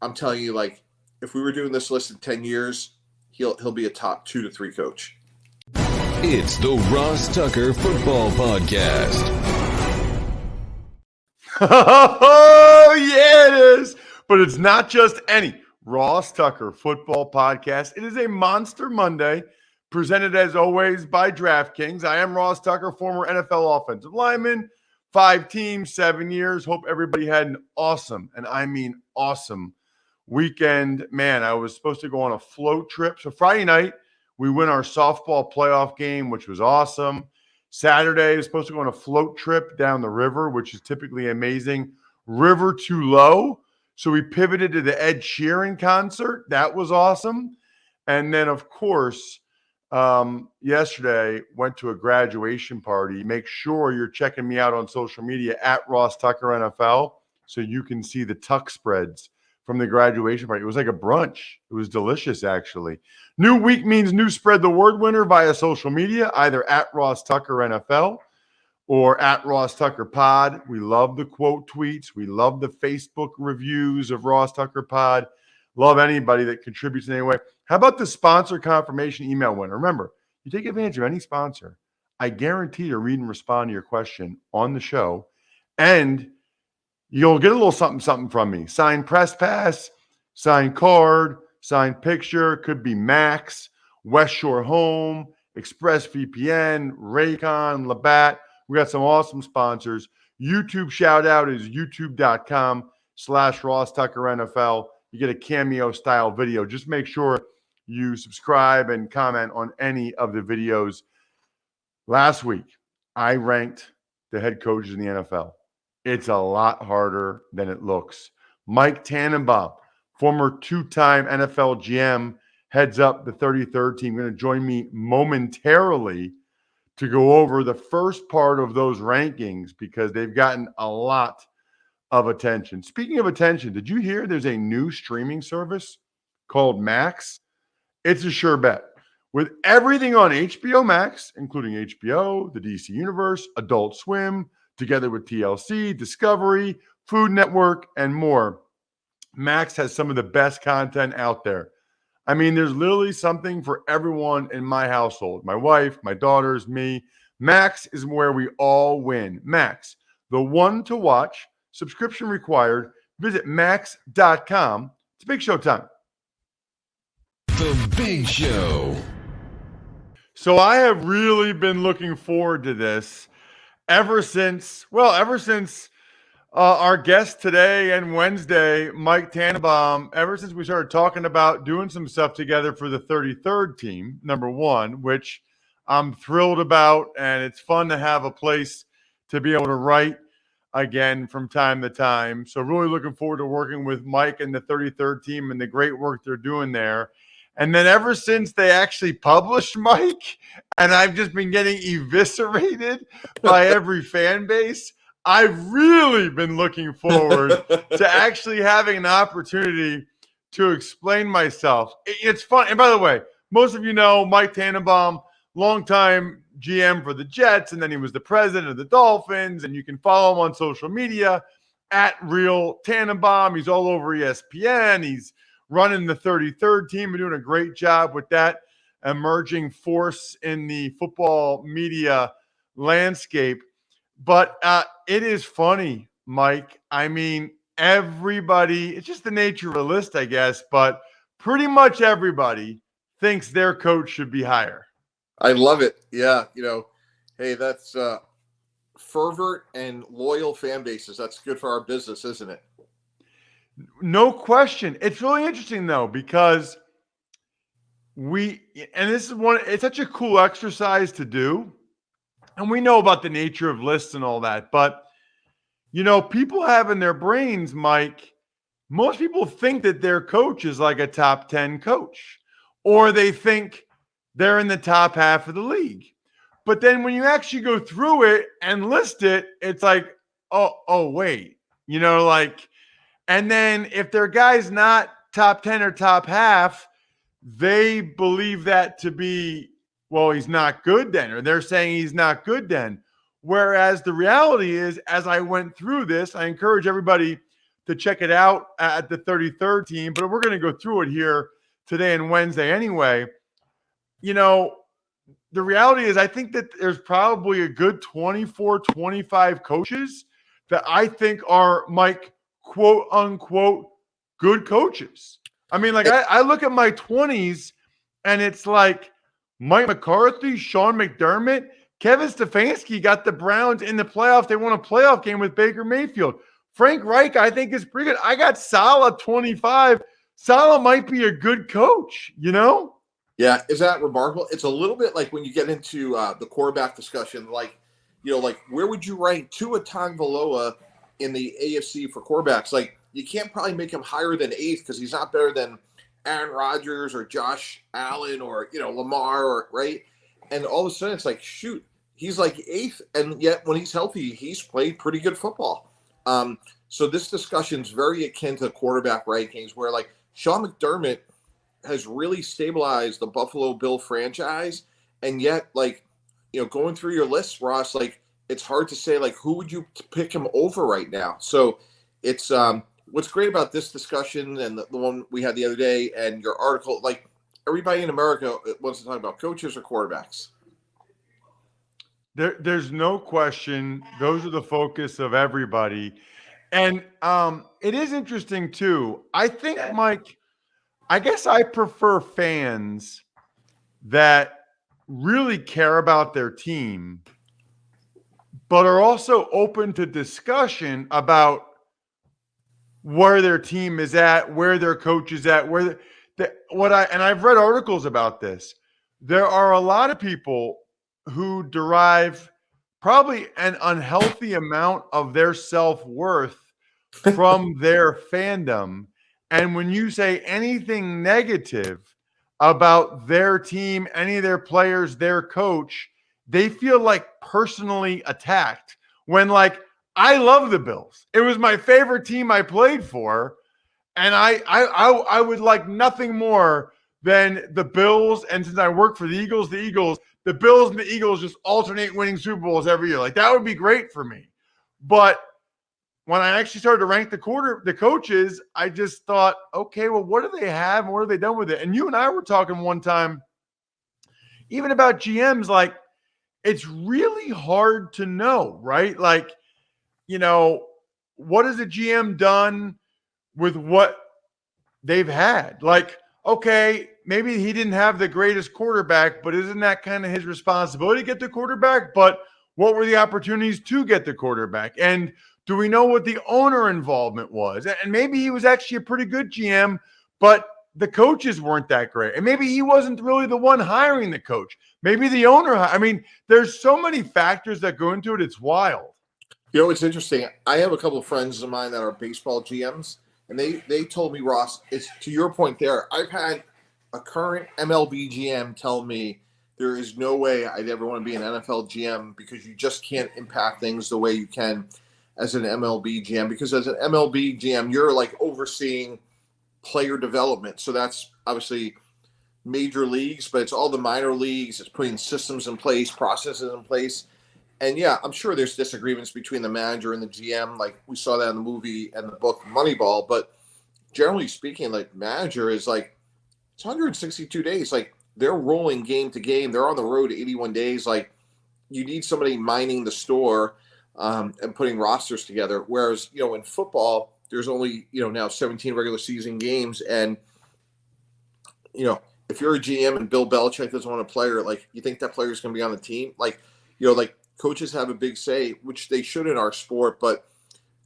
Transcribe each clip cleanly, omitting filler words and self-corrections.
I'm telling you, like, if we were doing this list in 10 years, he'll be a top 2 to 3 coach. It's the Ross Tucker Football Podcast. Oh, yeah, it is. But it's not just any Ross Tucker Football Podcast. It is a Monster Monday, presented as always by DraftKings. I am Ross Tucker, former NFL offensive lineman, 5 teams, 7 years. Hope everybody had an awesome, and I mean awesome, weekend. Man, I was supposed to go on a float trip. So Friday night, we win our softball playoff game, which was awesome. Saturday, I was supposed to go on a float trip down the river, which is typically amazing. River too low. So we pivoted to the Ed Sheeran concert. That was awesome. And then, of course, yesterday went to a graduation party. Make sure you're checking me out on social media at Ross Tucker NFL so you can see the tuck spreads from the graduation party. It was like a brunch. It was delicious, actually. New week means new spread the word winner via social media, either at Ross Tucker NFL or at Ross Tucker Pod. We love the quote tweets. We love the Facebook reviews of Ross Tucker Pod. Love anybody that contributes in any way. How about the sponsor confirmation email winner? Remember, you take advantage of any sponsor, I guarantee to read and respond to your question on the show, and you'll get a little something from me. Signed press pass, signed card, signed picture. Could be Max, West Shore Home, ExpressVPN, Raycon, Labatt. We got some awesome sponsors. YouTube shout out is youtube.com/Ross Tucker NFL. You get a cameo style video. Just make sure you subscribe and comment on any of the videos. Last week, I ranked the head coaches in the NFL. It's a lot harder than it looks. Mike Tannenbaum, former 2-time NFL GM, heads up the 33rd team. Going to join me momentarily to go over the first part of those rankings because they've gotten a lot of attention. Speaking of attention, did you hear there's a new streaming service called Max? It's a sure bet. With everything on HBO Max, including HBO, the DC Universe, Adult Swim, together with TLC, Discovery, Food Network, and more, Max has some of the best content out there. I mean, there's literally something for everyone in my household. My wife, my daughters, me. Max is where we all win. Max, the one to watch, subscription required. Visit max.com. It's Big Show time. The Big Show. So I have really been looking forward to this ever since our guest today and Wednesday, Mike Tannenbaum, ever since we started talking about doing some stuff together for the 33rd team, number one, which I'm thrilled about. And it's fun to have a place to be able to write again from time to time. So really looking forward to working with Mike and the 33rd team and the great work they're doing there. And then ever since they actually published Mike, and I've just been getting eviscerated by every fan base, I've really been looking forward to actually having an opportunity to explain myself. It's fun. And by the way, most of you know Mike Tannenbaum, longtime GM for the Jets, and then he was the president of the Dolphins, and you can follow him on social media at Real Tannenbaum. He's all over ESPN. He's running the 33rd team and doing a great job with that emerging force in the football media landscape. But it is funny, Mike. I mean, everybody, it's just the nature of the list, I guess, but pretty much everybody thinks their coach should be higher. I love it. Yeah. Hey, that's fervent and loyal fan bases. That's good for our business, isn't it? No question. It's really interesting, though, because it's such a cool exercise to do. And we know about the nature of lists and all that. But, people have in their brains, Mike, most people think that their coach is like a top 10 coach, or they think they're in the top half of the league. But then when you actually go through it and list it, it's like, oh, wait, and then if their guy's not top 10 or top half, they believe that to be, well, he's not good then, or they're saying he's not good then. Whereas the reality is, as I went through this, I encourage everybody to check it out at the 33rd team, but we're going to go through it here today and Wednesday anyway. You know, the reality is I think that there's probably a good 24, 25 coaches that I think are, Mike, quote unquote, good coaches. I mean, like I look at my 20s and it's like Mike McCarthy, Sean McDermott, Kevin Stefanski got the Browns in the playoffs. They won a playoff game with Baker Mayfield. Frank Reich, I think, is pretty good. I got Saleh 25. Saleh might be a good coach, you know? Yeah, is that remarkable? It's a little bit like when you get into the quarterback discussion, like, you know, like where would you rank Tua Tagovailoa in the AFC for quarterbacks? Like, you can't probably make him higher than 8th because he's not better than Aaron Rodgers or Josh Allen or, you know, Lamar, or right? And all of a sudden it's like, shoot, he's like 8th, and yet when he's healthy, he's played pretty good football. So this discussion is very akin to quarterback rankings, where like Sean McDermott has really stabilized the Buffalo Bill franchise, and yet, like, you know, going through your list, Ross, like, it's hard to say, like, who would you pick him over right now? So it's what's great about this discussion and the one we had the other day and your article, like, everybody in America wants to talk about coaches or quarterbacks. There's no question. Those are the focus of everybody. And it is interesting, too. I think, Mike, I guess I prefer fans that really care about their team, but are also open to discussion about where their team is at, where their coach is at, and I've read articles about this. There are a lot of people who derive probably an unhealthy amount of their self-worth from their fandom. And when you say anything negative about their team, any of their players, their coach, they feel like personally attacked. When, like, I love the Bills. It was my favorite team I played for. And I would like nothing more than the Bills. And since I work for the Bills and the Eagles just alternate winning Super Bowls every year. Like, that would be great for me. But when I actually started to rank the coaches, I just thought, okay, well, what do they have and what have they done with it? And you and I were talking one time, even about GMs, like, it's really hard to know, right? Like, you know, what has a GM done with what they've had? Like, okay, maybe he didn't have the greatest quarterback, but isn't that kind of his responsibility to get the quarterback? But what were the opportunities to get the quarterback? And do we know what the owner involvement was? And maybe he was actually a pretty good GM, but the coaches weren't that great. And maybe he wasn't really the one hiring the coach. Maybe the owner. I mean, there's so many factors that go into it. It's wild. You know, it's interesting. I have a couple of friends of mine that are baseball GMs, and they told me, Ross, it's to your point there. I've had a current MLB GM tell me there is no way I'd ever want to be an NFL GM because you just can't impact things the way you can as an MLB GM. Because as an MLB GM, you're like overseeing player development. So that's obviously major leagues, but it's all the minor leagues. It's putting systems in place, processes in place. And yeah, I'm sure there's disagreements between the manager and the GM. Like we saw that in the movie and the book Moneyball. But generally speaking, like manager is like, it's 162 days. Like they're rolling game to game. They're on the road 81 days. Like you need somebody mining the store and putting rosters together. Whereas, you know, in football, there's only, you know, now 17 regular season games. And, you know, if you're a GM and Bill Belichick doesn't want a player, like you think that player is going to be on the team? Like, you know, like coaches have a big say, which they should in our sport. But,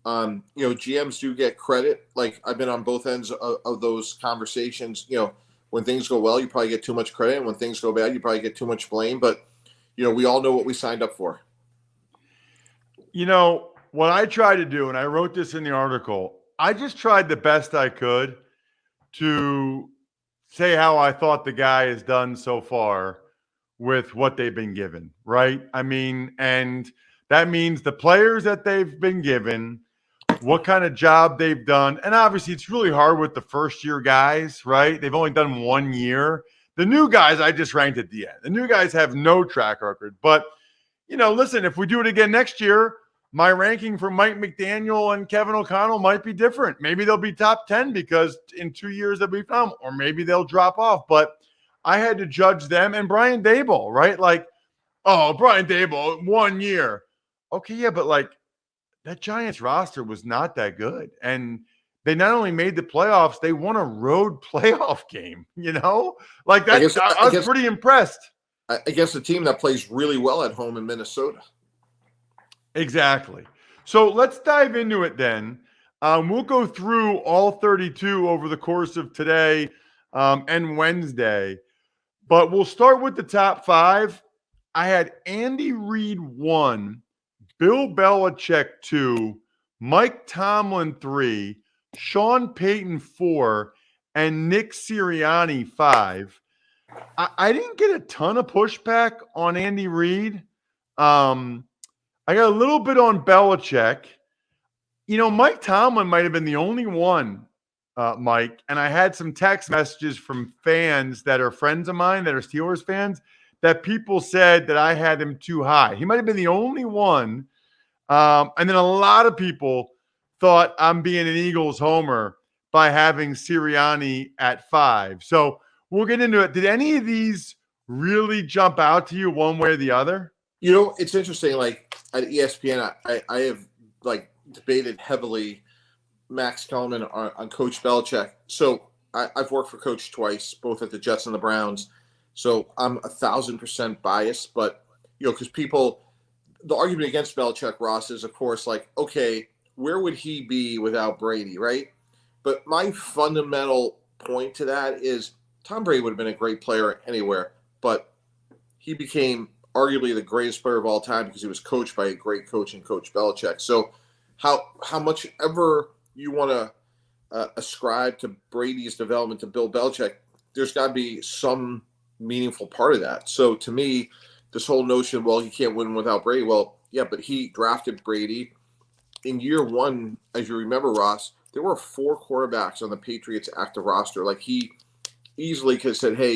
you know, GMs do get credit. Like I've been on both ends of those conversations. You know, when things go well, you probably get too much credit. And when things go bad, you probably get too much blame. But, you know, we all know what we signed up for. You know, what I tried to do, and I wrote this in the article, I just tried the best I could to say how I thought the guy has done so far with what they've been given, right? I mean, and that means the players that they've been given, what kind of job they've done. And obviously it's really hard with the first-year guys, right? They've only done 1 year. The new guys, I just ranked at the end. The new guys have no track record. But, you know, listen, if we do it again next year, my ranking for Mike McDaniel and Kevin O'Connell might be different. Maybe they'll be top 10 because in 2 years they'll be found, or maybe they'll drop off. But I had to judge them and Brian Daboll, right? Like, oh, Brian Daboll, 1 year. Okay, yeah, but like that Giants roster was not that good. And they not only made the playoffs, they won a road playoff game, Like that, I was pretty impressed. Against a team that plays really well at home in Minnesota. Exactly. So let's dive into it then. We'll go through all 32 over the course of today and Wednesday, but we'll start with the top 5. I had Andy Reid 1, Bill Belichick 2, Mike Tomlin 3, Sean Payton 4, and Nick Sirianni 5. I didn't get a ton of pushback on Andy Reid. I got a little bit on Belichick. Mike Tomlin might have been the only one, Mike, and I had some text messages from fans that are friends of mine that are Steelers fans that people said that I had him too high. He might have been the only one. And then a lot of people thought I'm being an Eagles homer by having Sirianni at 5. So we'll get into it. Did any of these really jump out to you one way or the other? It's interesting. Like at ESPN, I have like debated heavily Max Kellerman on Coach Belichick. So I've worked for Coach twice, both at the Jets and the Browns. So I'm 1,000% biased. But because the argument against Belichick, Ross, is of course like, okay, where would he be without Brady, right? But my fundamental point to that is Tom Brady would have been a great player anywhere, but he became arguably the greatest player of all time because he was coached by a great coach in Coach Belichick. So how much ever you want to ascribe to Brady's development to Bill Belichick, there's got to be some meaningful part of that. So to me, this whole notion, well, he can't win without Brady. Well, yeah, but he drafted Brady in year 1. As you remember, Ross, there were 4 quarterbacks on the Patriots active roster. Like he easily could have said, hey,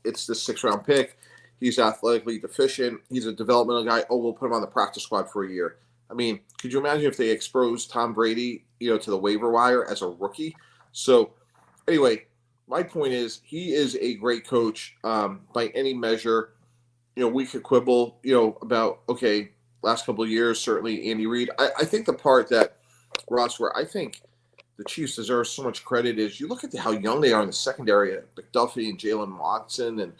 it's the 6th-round pick. He's athletically deficient. He's a developmental guy. Oh, we'll put him on the practice squad for a year. I mean, could you imagine if they exposed Tom Brady, to the waiver wire as a rookie? So anyway, my point is he is a great coach by any measure. We could quibble, about, okay, last couple of years, certainly Andy Reid. I think the part that, Ross, where I think the Chiefs deserve so much credit is you look at how young they are in the secondary, McDuffie and Jalen Watson, and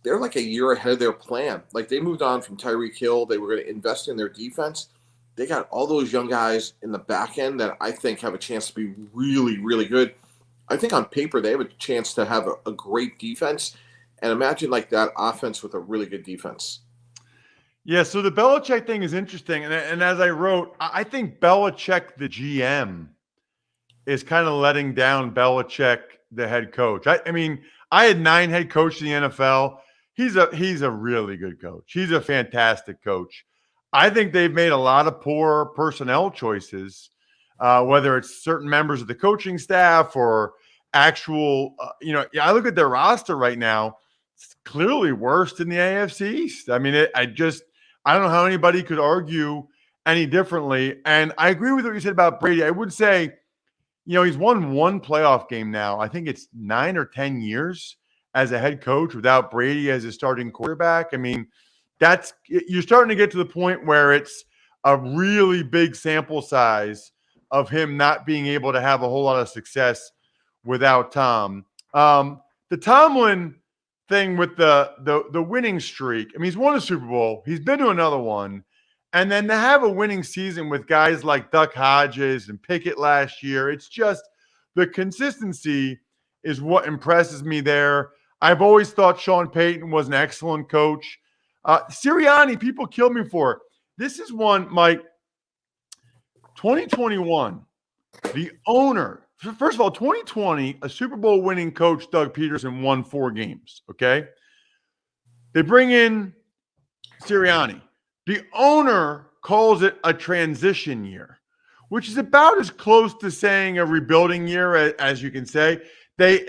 they're like a year ahead of their plan. Like they moved on from Tyreek Hill. They were going to invest in their defense. They got all those young guys in the back end that I think have a chance to be really, really good. I think on paper they have a chance to have a great defense. And imagine like that offense with a really good defense. Yeah, so the Belichick thing is interesting. And as I wrote, I think Belichick, the GM, is kind of letting down Belichick, the head coach. I mean, I had 9 head coaches in the NFL. He's a really good coach. He's a fantastic coach. I think they've made a lot of poor personnel choices, whether it's certain members of the coaching staff or actual, I look at their roster right now. It's clearly worse than the AFC East. I mean, I don't know how anybody could argue any differently. And I agree with what you said about Brady. I would say, he's won 1 playoff game now. I think it's 9 or 10 years as a head coach without Brady as his starting quarterback. I mean, you're starting to get to the point where it's a really big sample size of him not being able to have a whole lot of success without Tom. The Tomlin thing with the winning streak. I mean, he's won a Super Bowl. He's been to another one. And then to have a winning season with guys like Duck Hodges and Pickett last year, it's just the consistency is what impresses me there. I've always thought Sean Payton was an excellent coach. Sirianni, people kill me for it. This is one, Mike, 2021, the owner. First of all, 2020, a Super Bowl winning coach, Doug Peterson, won 4 games, okay? They bring in Sirianni. The owner calls it a transition year, which is about as close to saying a rebuilding year as you can say. They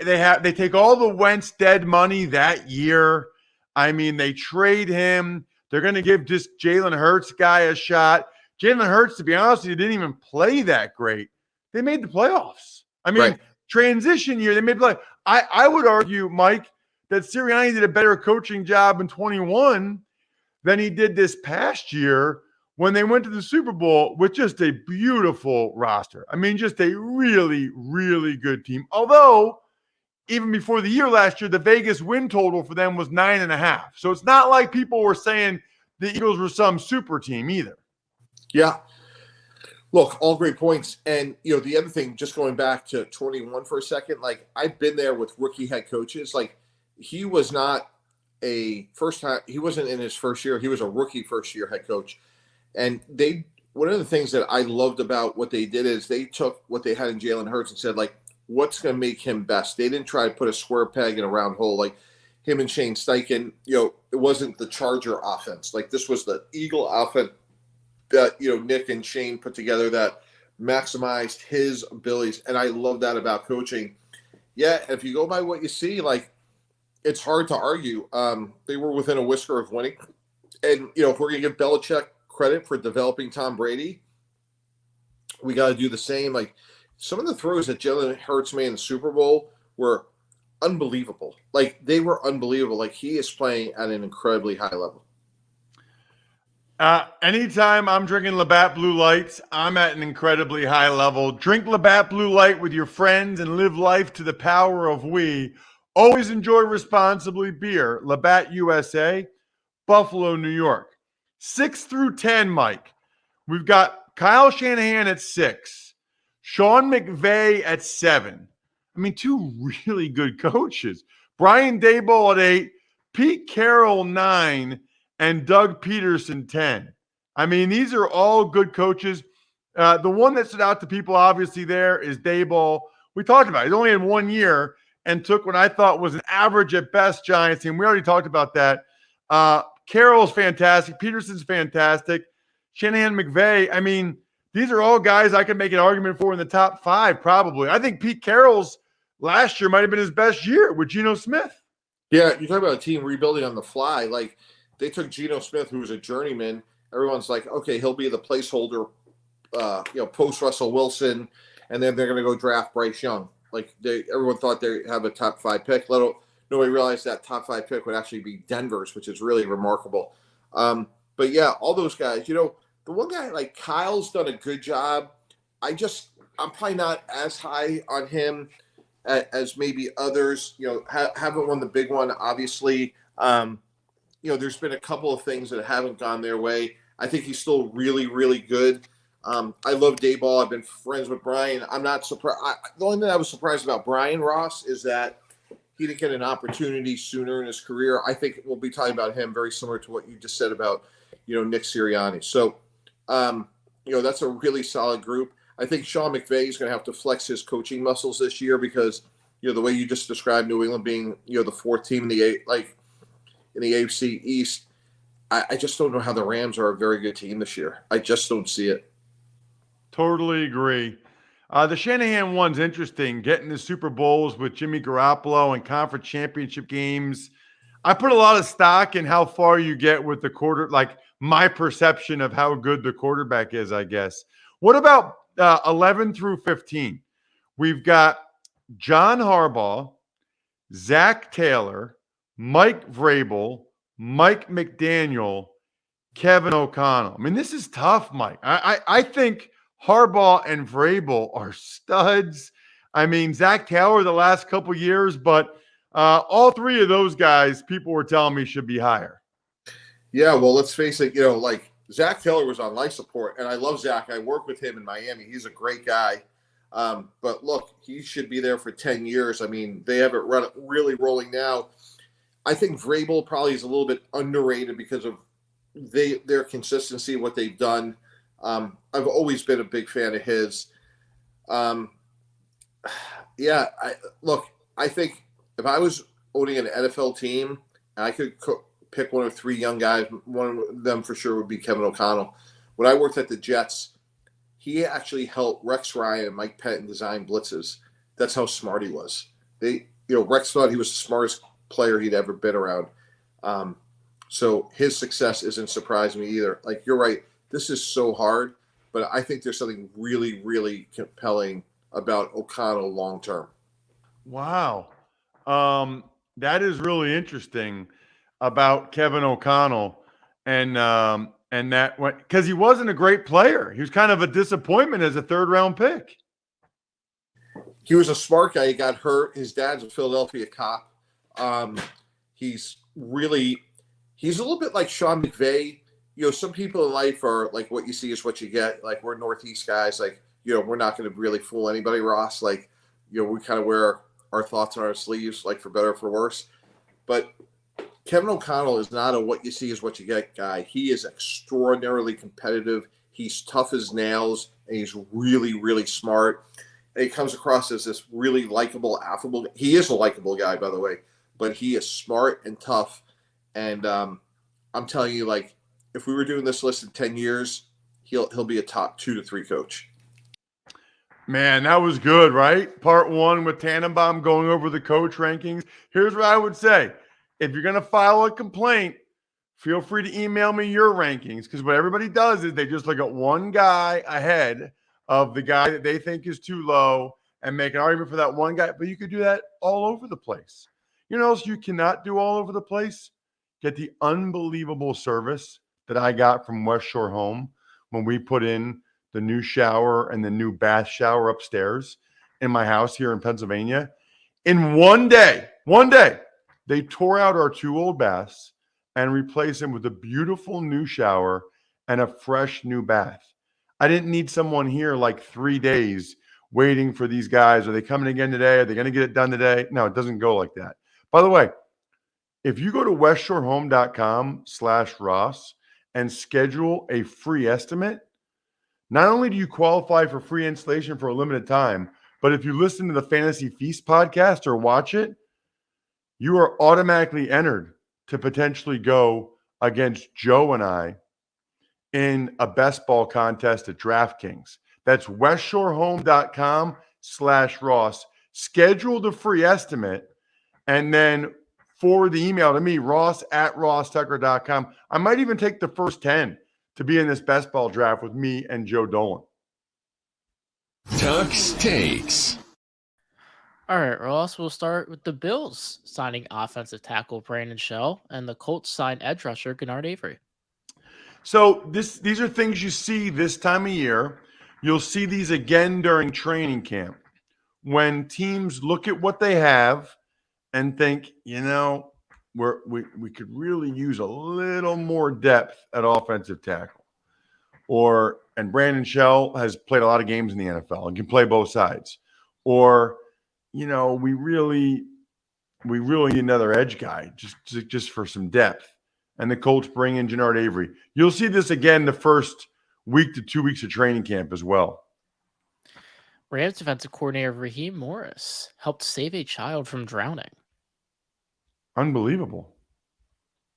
take all the Wentz dead money that year. I mean, they trade him. They're going to give this Jalen Hurts guy a shot. Jalen Hurts, to be honest with you, didn't even play that great. They made the playoffs. I mean, Right. transition year, they made play. I would argue, Mike, that Sirianni did a better coaching job in 21 than he did this past year when they went to the Super Bowl with just a beautiful roster. I mean, just a really, really good team. Although, even before the year last year, the Vegas win total for them was 9.5. So it's not like people were saying the Eagles were some super team either. Yeah. Look, all great points. And, the other thing, just going back to 21 for a second, like, I've been there with rookie head coaches. Like, he was not he wasn't in his first year. He was a rookie first year head coach. And one of the things that I loved about what they did is they took what they had in Jalen Hurts and said, like, what's going to make him best? They didn't try to put a square peg in a round hole. Like him and Shane Steichen, it wasn't the Charger offense. Like, this was the Eagle offense that, Nick and Shane put together that maximized his abilities. And I love that about coaching. Yeah, if you go by what you see, like, it's hard to argue. They were within a whisker of winning. And, if we're going to give Belichick credit for developing Tom Brady, we got to do the same. Like, some of the throws that Jalen Hurts made in the Super Bowl were unbelievable. Like, they were unbelievable. Like, he is playing at an incredibly high level. Anytime I'm drinking Labatt Blue Lights, I'm at an incredibly high level. Drink Labatt Blue Light with your friends and live life to the power of we. Always enjoy responsibly beer. Labatt USA, Buffalo, New York. 6 through 10, Mike. We've got Kyle Shanahan at 6. Sean McVay at 7. I mean, 2 really good coaches. Brian Daboll at 8. Pete Carroll 9. And Doug Peterson 10. I mean, these are all good coaches. The one that stood out to people, obviously, there is Daboll. We talked about it. He's only in 1 year and took what I thought was an average at best Giants team. We already talked about that. Carroll's fantastic. Peterson's fantastic. Shanahan, McVay. I mean, these are all guys I could make an argument for in the top 5, probably. I think Pete Carroll's last year might have been his best year with Geno Smith. Yeah, you talk about a team rebuilding on the fly. Like, they took Geno Smith, who was a journeyman. Everyone's like, okay, he'll be the placeholder, post Russell Wilson, and then they're going to go draft Bryce Young. Like, everyone thought they have a top 5 pick. Nobody realized that top 5 pick would actually be Denver's, which is really remarkable. But yeah, all those guys. The one guy like Kyle's done a good job. I'm probably not as high on him as maybe others. Haven't won the big one, obviously. There's been a couple of things that haven't gone their way. I think he's still really, really good. I love Daboll. I've been friends with Brian. I'm not surprised. The only thing I was surprised about Brian Ross is that he didn't get an opportunity sooner in his career. I think we'll be talking about him very similar to what you just said about, Nick Sirianni. So, that's a really solid group. I think Sean McVay is going to have to flex his coaching muscles this year because, the way you just described New England being, the 4th team in the AFC East, I just don't know how the Rams are a very good team this year. I just don't see it. Totally agree. The Shanahan one's interesting, getting the Super Bowls with Jimmy Garoppolo and conference championship games. I put a lot of stock in how far you get with the like my perception of how good the quarterback is, I guess. What about 11 through 15? We've got John Harbaugh, Zach Taylor, Mike Vrabel, Mike McDaniel, Kevin O'Connell. I mean, this is tough, Mike. I think Harbaugh and Vrabel are studs. I mean, Zach Taylor the last couple years, but all 3 of those guys, people were telling me should be higher. Yeah, well, let's face it. Like Zach Taylor was on life support, and I love Zach. I work with him in Miami. He's a great guy. But look, he should be there for 10 years. I mean, they have it really rolling now. I think Vrabel probably is a little bit underrated because of their consistency, what they've done. I've always been a big fan of his. I think if I was owning an NFL team and I could pick one of 3 young guys, one of them for sure would be Kevin O'Connell. When I worked at the Jets, he actually helped Rex Ryan and Mike Pettin design blitzes. That's how smart he was. Rex thought he was the smartest player he'd ever been around. So his success isn't surprising me either. Like, you're right. this is so hard, but I think there's something really, really compelling about O'Connell long term. Wow. That is really interesting about Kevin O'Connell and that because he wasn't a great player. He was kind of a disappointment as a third-round pick. He was a smart guy. He got hurt. His dad's a Philadelphia cop. He's a little bit like Sean McVay. Some people in life are like, what you see is what you get. Like, we're Northeast guys. Like, we're not going to really fool anybody, Ross. Like, we kind of wear our thoughts on our sleeves, like for better or for worse. But Kevin O'Connell is not a what you see is what you get guy. He is extraordinarily competitive. He's tough as nails, and he's really, really smart. And he comes across as this really likable, affable. He is a likable guy, by the way, but he is smart and tough. And I'm telling you, like, if we were doing this list in 10 years, he'll be a top 2 to 3 coach. Man, that was good, right? Part 1 with Tannenbaum going over the coach rankings. Here's what I would say. If you're going to file a complaint, feel free to email me your rankings, because what everybody does is they just look at one guy ahead of the guy that they think is too low and make an argument for that one guy. But you could do that all over the place. You know what else you cannot do all over the place? Get the unbelievable service that I got from West Shore Home when we put in the new shower and the new bath shower upstairs in my house here in Pennsylvania. In one day, they tore out our 2 old baths and replaced them with a beautiful new shower and a fresh new bath. I didn't need someone here like 3 days waiting for these guys. Are they coming again today? Are they going to get it done today? No, it doesn't go like that. By the way, if you go to westshorehome.com/Ross and schedule a free estimate, not only do you qualify for free installation for a limited time, but if you listen to the Fantasy Feast podcast or watch it, you are automatically entered to potentially go against Joe and I in a best ball contest at DraftKings. That's westshorehome.com/Ross. Schedule the free estimate and then forward the email to me, ross@rosstucker.com. I might even take the first 10 to be in this best ball draft with me and Joe Dolan. Tuck's Takes. All right, Ross, we'll start with the Bills signing offensive tackle Brandon Shell and the Colts signed edge rusher Gennard Avery. So these are things you see this time of year. You'll see these again during training camp when teams look at what they have and think, we could really use a little more depth at offensive tackle. And Brandon Shell has played a lot of games in the NFL and can play both sides. Or, we really need another edge guy just for some depth. And the Colts bring in Gennard Avery. You'll see this again the first week to 2 weeks of training camp as well. Rams defensive coordinator Raheem Morris helped save a child from drowning. Unbelievable.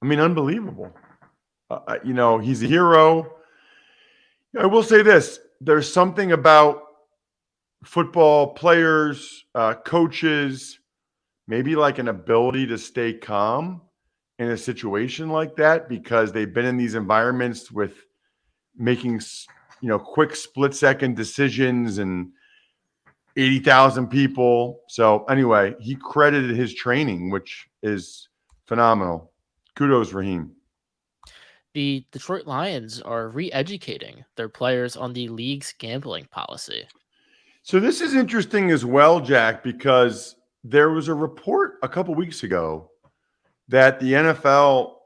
Unbelievable. He's a hero. I will say this. There's something about football players, coaches, maybe like an ability to stay calm in a situation like that because they've been in these environments with making, quick split-second decisions and 80,000 people. So anyway, he credited his training, which is phenomenal. Kudos, Raheem. The Detroit Lions are re-educating their players on the league's gambling policy. So this is interesting as well, Jack, because there was a report a couple weeks ago that the NFL,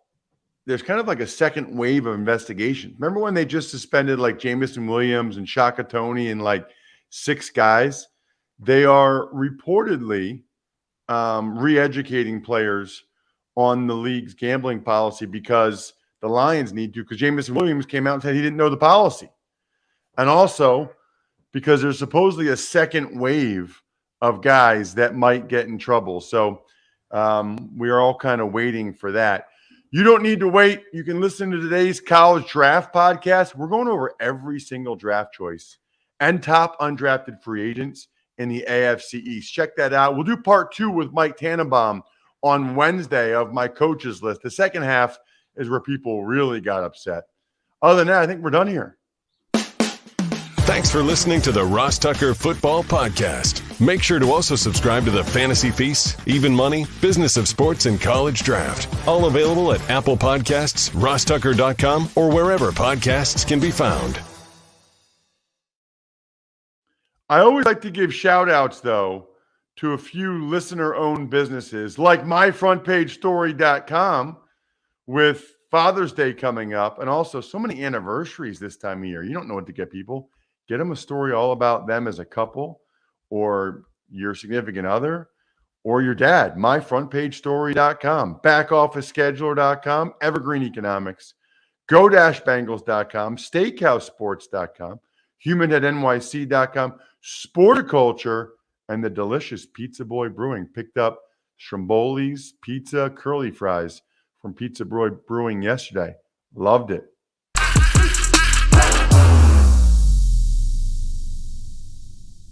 there's kind of like a second wave of investigation. Remember when they just suspended like Jamison Williams and Shaka Toney and like 6 guys? They are reportedly re-educating players on the league's gambling policy because the Lions need to, because Jamison Williams came out and said he didn't know the policy. And also because there's supposedly a second wave of guys that might get in trouble. So we are all kind of waiting for that. You don't need to wait. You can listen to today's college draft podcast. We're going over every single draft choice and top undrafted free agents in the AFC East. Check that out. We'll do part 2 with Mike Tannenbaum on Wednesday of my coaches list. The second half is where people really got upset. Other than that, I think we're done here. Thanks for listening to the Ross Tucker Football Podcast. Make sure to also subscribe to the Fantasy Feast, Even Money, Business of Sports, and College Draft. All available at Apple Podcasts, rosstucker.com, or wherever podcasts can be found. I always like to give shout-outs, though, to a few listener-owned businesses like myfrontpagestory.com with Father's Day coming up, and also so many anniversaries this time of year. You don't know what to get people. Get them a story all about them as a couple, or your significant other, or your dad. Myfrontpagestory.com, backofficescheduler.com, Evergreen Economics, go-bangles.com, steakhousesports.com, humanheadnyc.com, Sporticulture, and the delicious Pizza Boy Brewing. Picked up Stromboli's Pizza Curly Fries from Pizza Boy Brewing yesterday. Loved it.